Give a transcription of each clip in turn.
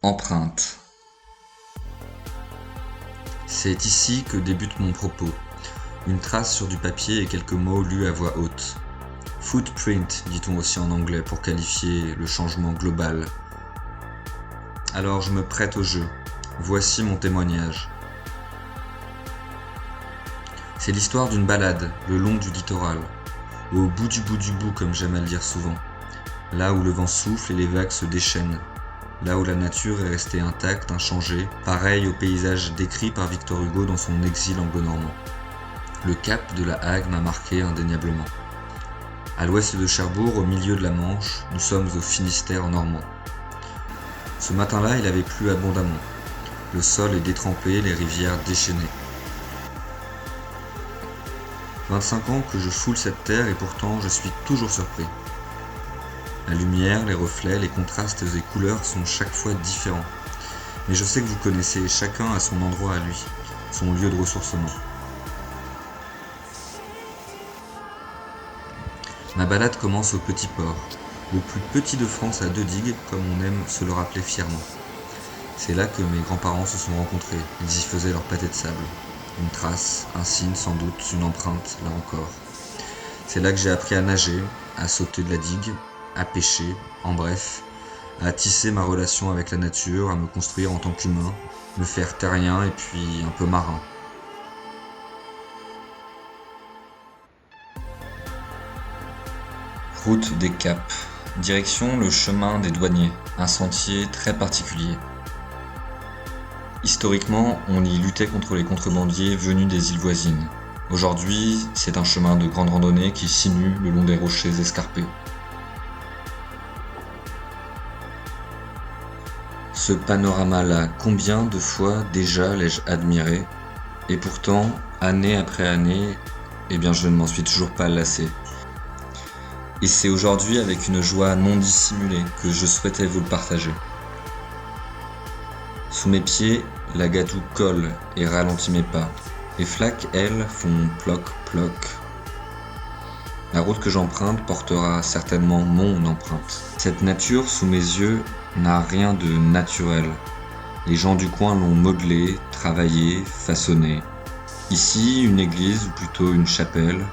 Empreinte. C'est ici que débute mon propos. Une trace sur du papier et quelques mots lus à voix haute. Footprint, dit-on aussi en anglais pour qualifier le changement global. Alors je me prête au jeu. Voici mon témoignage. C'est l'histoire d'une balade, le long du littoral. Au bout du bout comme j'aime à le dire souvent. Là où le vent souffle et les vagues se déchaînent. Là où la nature est restée intacte, inchangée, pareil au paysage décrit par Victor Hugo dans son exil anglo-normand. Le cap de la Hague m'a marqué indéniablement. À l'ouest de Cherbourg, au milieu de la Manche, nous sommes au Finistère normand. Ce matin-là, il avait plu abondamment. Le sol est détrempé, les rivières déchaînées. 25 ans que je foule cette terre et pourtant je suis toujours surpris. La lumière, les reflets, les contrastes et couleurs sont chaque fois différents. Mais je sais que vous connaissez chacun à son endroit à lui, son lieu de ressourcement. Ma balade commence au Petit Port, au plus petit de France à 2 digues, comme on aime se le rappeler fièrement. C'est là que mes grands-parents se sont rencontrés, ils y faisaient leur pâté de sable. Une trace, un signe sans doute, une empreinte, là encore. C'est là que j'ai appris à nager, à sauter de la digue, à pêcher, en bref, à tisser ma relation avec la nature, à me construire en tant qu'humain, me faire terrien et puis un peu marin. Route des Caps. Direction le chemin des douaniers, un sentier très particulier. Historiquement, on y luttait contre les contrebandiers venus des îles voisines. Aujourd'hui, c'est un chemin de grande randonnée qui sinue le long des rochers escarpés. Ce panorama-là, combien de fois déjà l'ai-je admiré? Et pourtant, année après année, je ne m'en suis toujours pas lassé. Et c'est aujourd'hui avec une joie non dissimulée que je souhaitais vous le partager. Sous mes pieds, la gadoue colle et ralentit mes pas. Les flaques, elles, font ploc-ploc. La route que j'emprunte portera certainement mon empreinte. Cette nature, sous mes yeux, n'a rien de naturel. Les gens du coin l'ont modelé, travaillé, façonné. Ici, une église, ou plutôt une chapelle,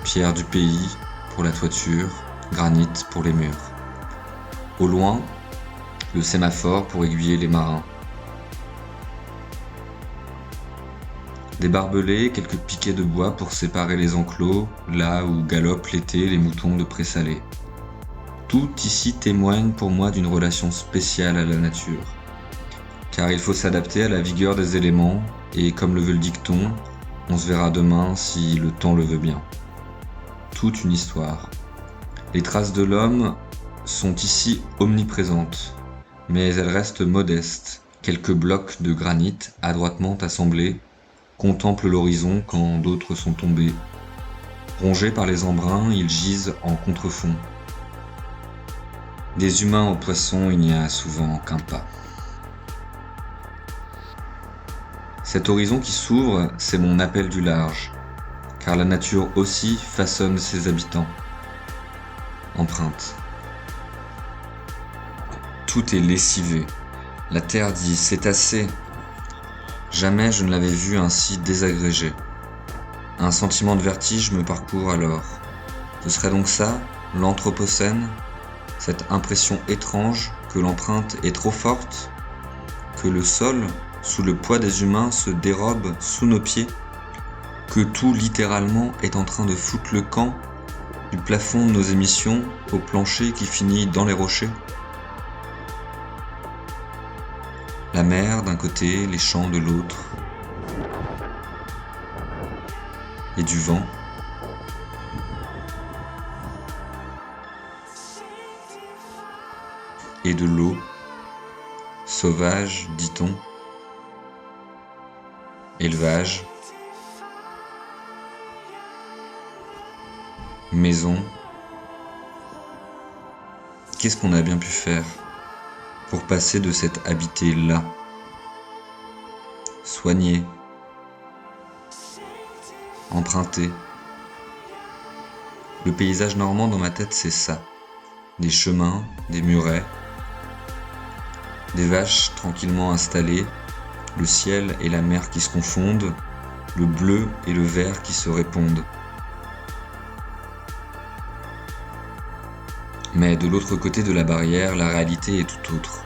pierre du pays pour la toiture, granit pour les murs. Au loin, le sémaphore pour aiguiller les marins. Des barbelés, quelques piquets de bois pour séparer les enclos, là où galopent l'été les moutons de Pré-Salé. Tout ici témoigne pour moi d'une relation spéciale à la nature. Car il faut s'adapter à la vigueur des éléments, et comme le veut le dicton, on se verra demain si le temps le veut bien. Toute une histoire. Les traces de l'homme sont ici omniprésentes, mais elles restent modestes. Quelques blocs de granit adroitement assemblés contemplent l'horizon quand d'autres sont tombés. Rongés par les embruns, ils gisent en contrefond. Des humains aux poissons, il n'y a souvent qu'un pas. Cet horizon qui s'ouvre, c'est mon appel du large, car la nature aussi façonne ses habitants. Empreinte. Tout est lessivé. La terre dit « c'est assez ». Jamais je ne l'avais vu ainsi désagrégé. Un sentiment de vertige me parcourt alors. Ce serait donc ça, l'anthropocène? Cette impression étrange que l'empreinte est trop forte? Que le sol, sous le poids des humains, se dérobe sous nos pieds? Que tout littéralement est en train de foutre le camp, du plafond de nos émissions au plancher qui finit dans les rochers? La mer d'un côté, les champs de l'autre. Et du vent. Et de l'eau. Sauvage, dit-on. Élevage. Maison. Qu'est-ce qu'on a bien pu faire pour passer de cet habité-là? Soigner. Emprunter. Le paysage normand dans ma tête, c'est ça. Des chemins, des murets. Des vaches tranquillement installées, le ciel et la mer qui se confondent, le bleu et le vert qui se répondent. Mais de l'autre côté de la barrière, la réalité est tout autre.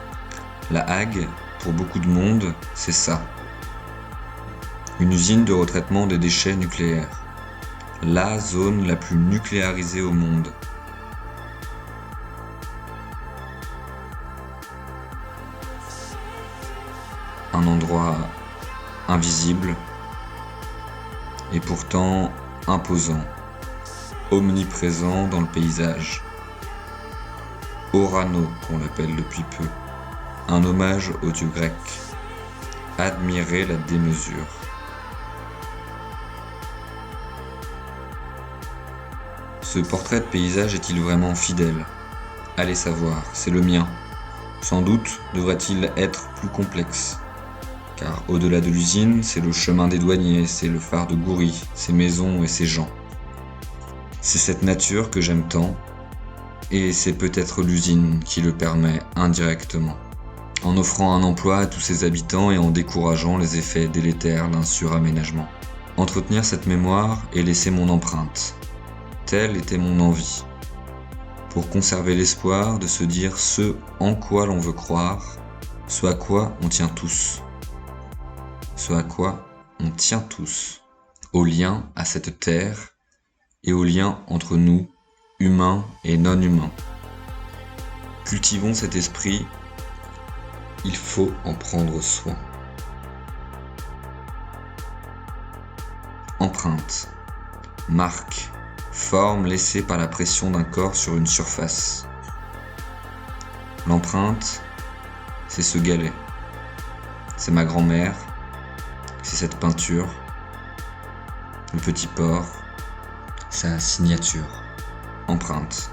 La Hague, pour beaucoup de monde, c'est ça. Une usine de retraitement des déchets nucléaires. La zone la plus nucléarisée au monde. Un endroit invisible et pourtant imposant, omniprésent dans le paysage. Orano, qu'on l'appelle depuis peu, un hommage au dieu grec. Admirez la démesure. Ce portrait de paysage est-il vraiment fidèle? Allez savoir, c'est le mien. Sans doute devrait-il être plus complexe. Car au-delà de l'usine, c'est le chemin des douaniers, c'est le phare de Goury, ses maisons et ses gens. C'est cette nature que j'aime tant, et c'est peut-être l'usine qui le permet indirectement, en offrant un emploi à tous ses habitants et en décourageant les effets délétères d'un suraménagement. Entretenir cette mémoire et laisser mon empreinte, telle était mon envie, pour conserver l'espoir de se dire ce en quoi l'on veut croire, ce à quoi on tient tous. Ce à quoi on tient tous, au lien à cette terre et au lien entre nous, humains et non-humains. Cultivons cet esprit, il faut en prendre soin. Empreinte, marque, forme laissée par la pression d'un corps sur une surface. L'empreinte, c'est ce galet, c'est ma grand-mère, c'est cette peinture, le petit porc, sa signature, empreinte.